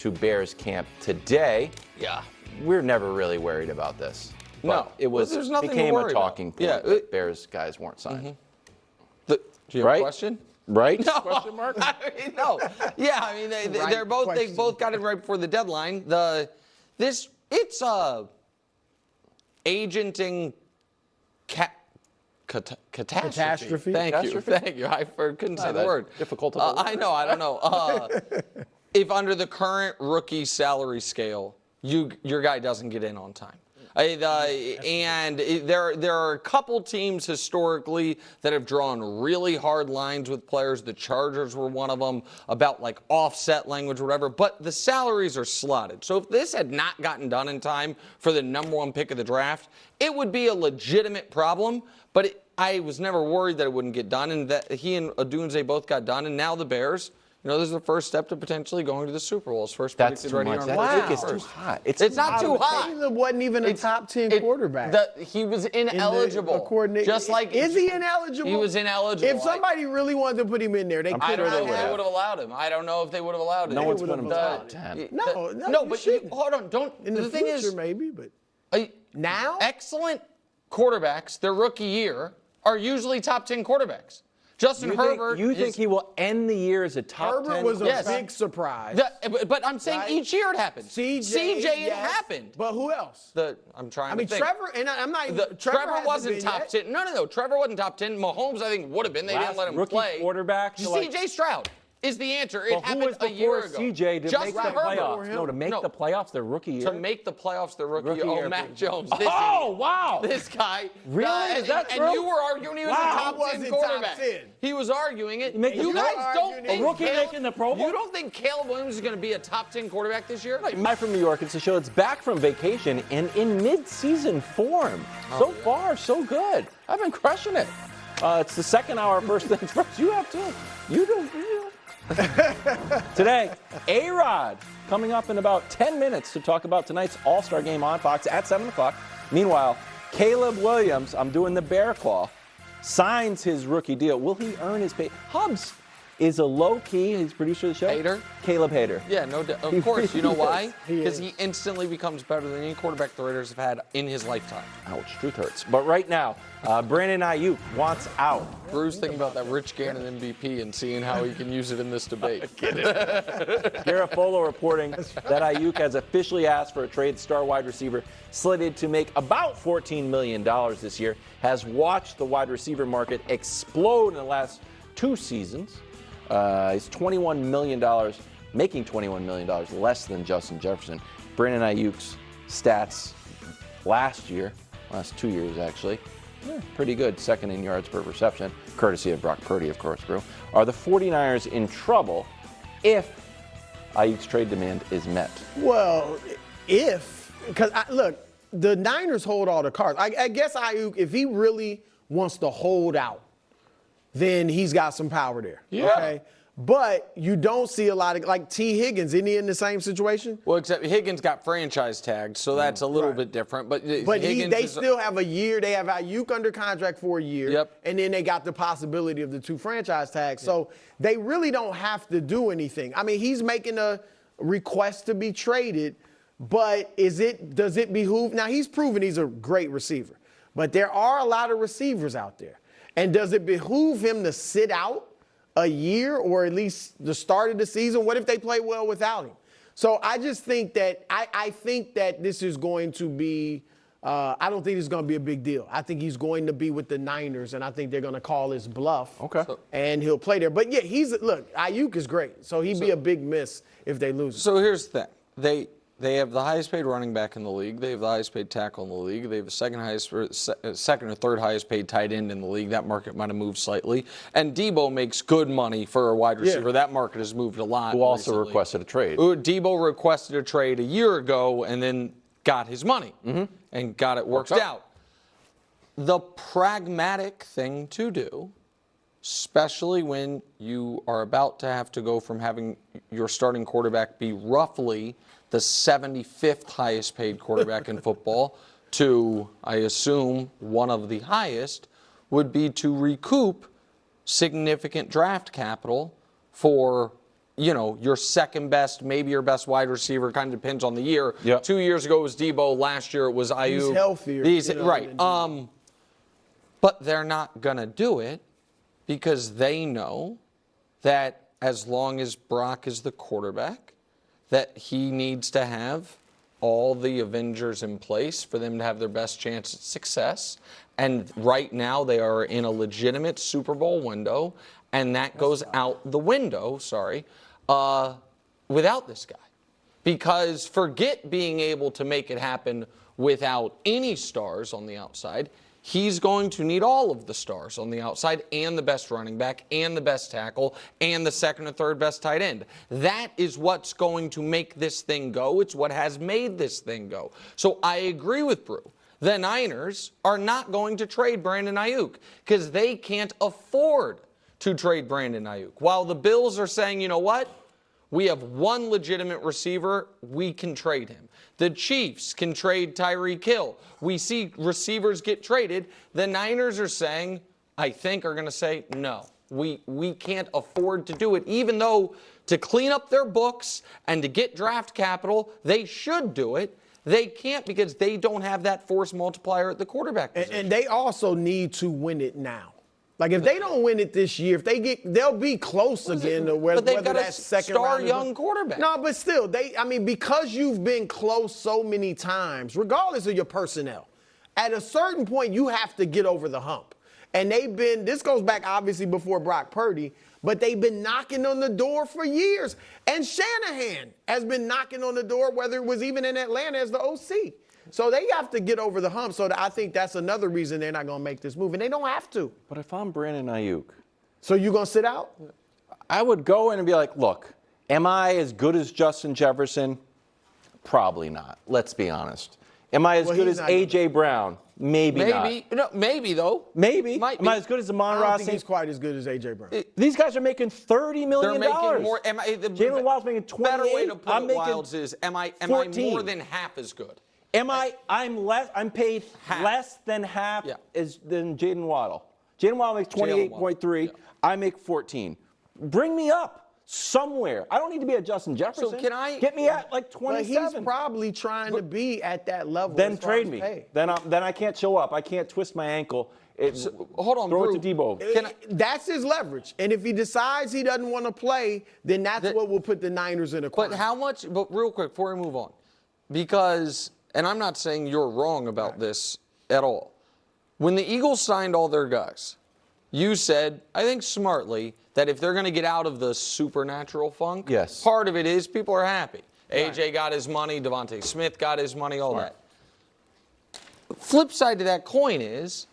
to Bears camp today. Yeah. We're never really worried about this. No. It was There's nothing to became worry a talking point. about. That Bears guys weren't signed. Do you have Right? a question? Right? No. Question mark? I mean, no. Yeah, I mean, they both got it right before the deadline. It's agenting catastrophe. Thank you. I couldn't say the word. Difficult to I know. I don't know. If under the current rookie salary scale, your guy doesn't get in on time. There are a couple teams historically that have drawn really hard lines with players. The Chargers were one of them, about like offset language or whatever. But the salaries are slotted. So if this had not gotten done in time for the #1 pick of the draft, it would be a legitimate problem. But I was never worried that it wouldn't get done, and that he and Odunze both got done. And now the Bears, this is the first step to potentially going to the Super Bowl. It's first predicted right here on That is too hot. It's not too hot. Caleb wasn't even a top 10 quarterback. He was ineligible. Just like is he ineligible? He was ineligible. If somebody really wanted to put him in there, they could have. I don't know if they would have allowed him. I don't know if they would have allowed him. No one's put him top 10. No, but hold on. In the thing future, is, maybe, but now excellent quarterbacks, their rookie year, are usually top 10 quarterbacks. Justin Herbert. You think he will end the year as a top 10? Herbert was a big surprise. But I'm saying each year it happened. CJ it happened. But who else? I'm trying to think. Trevor, and I'm not even. Trevor wasn't top 10. No. Trevor wasn't top 10. Mahomes, I think, would have been. They didn't let him play. Quarterback. CJ Stroud is the answer. It who happened was a year ago. CJ to make the playoffs? No, to make the playoffs their rookie year. To make the playoffs their rookie year. Oh, Mac Jones. Wow. This guy. Really? Is that true? And you were arguing he was a top 10 quarterback. He was arguing it. You guys don't think a rookie making the Pro Bowl? You don't think Caleb Williams is going to be a top 10 quarterback this year? Live from New York. It's a show that's back from vacation and in mid-season form. So far, so good. I've been crushing it. It's the second hour, first things first. You have too. You do. Today, A-Rod coming up in about 10 minutes to talk about tonight's All-Star game on Fox at 7 o'clock. Meanwhile, Caleb Williams, I'm doing the bear claw, signs his rookie deal. Will he earn his pay? Hubs is a low-key, he's producer of the show. Hater? Caleb Hater. Yeah, no doubt. Of course. You know why? Because he instantly becomes better than any quarterback the Raiders have had in his lifetime. Ouch, truth hurts. But right now, Brandon Ayuk wants out. Drew's thinking about that Rich Gannon MVP and seeing how he can use it in this debate. Garafolo reporting that Ayuk has officially asked for a trade. Star wide receiver slated to make about $14 million this year has watched the wide receiver market explode in the last 2 seasons. He's $21 million, making $21 million less than Justin Jefferson. Brandon Ayuk's stats last 2 years actually, pretty good. Second in yards per reception, courtesy of Brock Purdy, of course, Brew. Are the 49ers in trouble if Ayuk's trade demand is met? Well, because look, the Niners hold all the cards. I guess Ayuk, if he really wants to hold out, then he's got some power there. Yeah. Okay? But you don't see a lot of, like T. Higgins, isn't he in the same situation? Well, except Higgins got franchise tagged, so that's a little bit different. But they still have a year. They have Ayuk under contract for a year. Yep. And then they got the possibility of the 2 franchise tags. So they really don't have to do anything. I mean, he's making a request to be traded, but does it behoove? Now, he's proven he's a great receiver, but there are a lot of receivers out there. And does it behoove him to sit out a year or at least the start of the season? What if they play well without him? So I just think that I think that this is going to be I don't think it's going to be a big deal. I think he's going to be with the Niners, and I think they're going to call his bluff. Okay. And he'll play there. But, yeah, look, Ayuk is great. So he'd be a big miss if they lose. So here's the thing. They have the highest paid running back in the league. They have the highest paid tackle in the league. They have the second or third highest paid tight end in the league. That market might have moved slightly. And Debo makes good money for a wide receiver. Yeah. That market has moved a lot. Who also requested a trade. Debo requested a trade a year ago and then got his money and got it worked out. The pragmatic thing to do, especially when you are about to have to go from having your starting quarterback be roughly the 75th highest paid quarterback in football to, I assume, one of the highest, would be to recoup significant draft capital for your second best, maybe your best wide receiver. Kind of depends on the year. Yep. 2 years ago it was Debo. Last year it was Ayuk. He's healthier. Right. But they're not going to do it because they know that as long as Brock is the quarterback, that he needs to have all the Avengers in place for them to have their best chance at success. And right now they are in a legitimate Super Bowl window, and that goes out the window, without this guy. Because forget being able to make it happen without any stars on the outside. He's going to need all of the stars on the outside and the best running back and the best tackle and the second or third best tight end. That is what's going to make this thing go. It's what has made this thing go. So I agree with Brew. The Niners are not going to trade Brandon Ayuk because they can't afford to trade Brandon Ayuk. While the Bills are saying, you know what? We have one legitimate receiver. We can trade him. The Chiefs can trade Tyreek Hill. We see receivers get traded. The Niners are saying, I think, are going to say, no, we can't afford to do it. Even though to clean up their books and to get draft capital, they should do it. They can't because they don't have that force multiplier at the quarterback position. And they also need to win it now. Like if they don't win it this year, they'll be close again to whether that second round. Young quarterback. No, but still, because you've been close so many times, regardless of your personnel, at a certain point you have to get over the hump. And this goes back obviously before Brock Purdy, but they've been knocking on the door for years. And Shanahan has been knocking on the door, whether it was even in Atlanta as the OC. So they have to get over the hump. So I think that's another reason they're not going to make this move. And they don't have to. But if I'm Brandon Ayuk. So you going to sit out? I would go in and be like, look, am I as good as Justin Jefferson? Probably not. Let's be honest. Am I as good as A.J. Brown? Maybe not. Maybe, though. Maybe. Am I as good as Amon-Ra? I don't think he's quite as good as A.J. Brown. These guys are making $30 million. They're making more. Jalen Wild's making 28. Better way to put I'm it, making Wilds, is am I 14. more than half as good? I'm paid half. less than half than Jaden Waddle. Jaden Waddle makes 28.3. Yeah. I make 14. Bring me up somewhere. I don't need to be at Justin Jefferson. So can I get me at like 27? But he's probably trying to be at that level. Then trade me. Then I can't show up. I can't twist my ankle. Hold on, throw Brew. it to Debo. That's his leverage. And if he decides he doesn't want to play, then that's what will put the Niners in a corner. But how much? But real quick before we move on, because. And I'm not saying you're wrong about this at all. When the Eagles signed all their guys, you said, I think smartly, that if they're going to get out of the supernatural funk, part of it is people are happy. AJ got his money, Devontae Smith got his money, all that. Flip side to that coin is,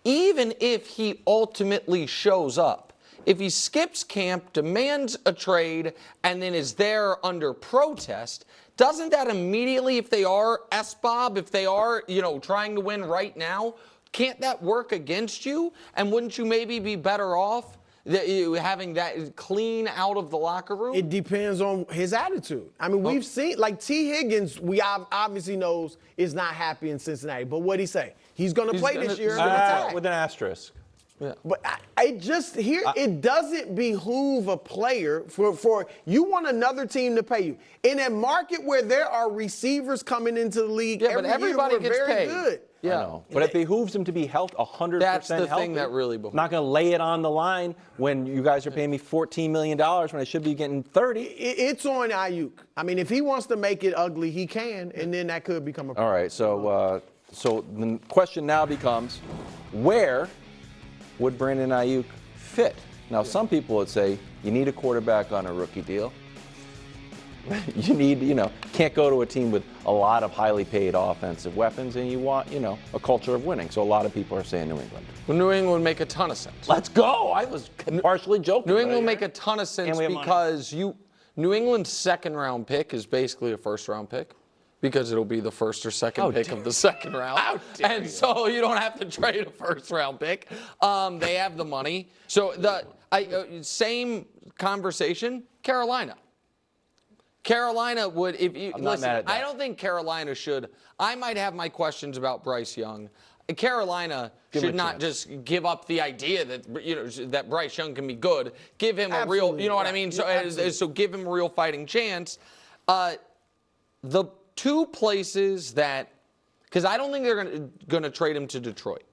even if he ultimately shows up, if he skips camp, demands a trade, and then is there under protest, doesn't that immediately, if they are SBOB, if they are, trying to win right now, can't that work against you? And wouldn't you maybe be better off having that clean out of the locker room? It depends on his attitude. I mean, we've seen, like T. Higgins, we obviously knows is not happy in Cincinnati. But what'd he say? He's going to play this year with an asterisk. Yeah. But it doesn't behoove a player for you want another team to pay you. In a market where there are receivers coming into the league everybody gets very paid. Good. Yeah. But it behooves him to be healthy, 100% healthy. That's the thing that really behooves. Not going to lay it on the line when you guys are paying me $14 million when I should be getting 30. It's on Ayuk. I mean, if he wants to make it ugly, he can, and then that could become a problem. All right, so the question now becomes, where would Brandon Ayuk fit? Now, some people would say you need a quarterback on a rookie deal. You need, can't go to a team with a lot of highly paid offensive weapons, and you want, a culture of winning. So a lot of people are saying New England. Well, New England would make a ton of sense. Let's go. I was partially joking. New England would make a ton of sense because New England's second-round pick is basically a first-round pick. Because it'll be the first or second pick of the second round. So you don't have to trade a first-round pick. They have the money. So same conversation, Carolina. Carolina would, if you listen, I don't think Carolina should. I might have my questions about Bryce Young. Carolina should not just give up the idea that that Bryce Young can be good. Give him a real, you know what I mean? So give him a real fighting chance. The two places that, because I don't think they're going to trade him to Detroit.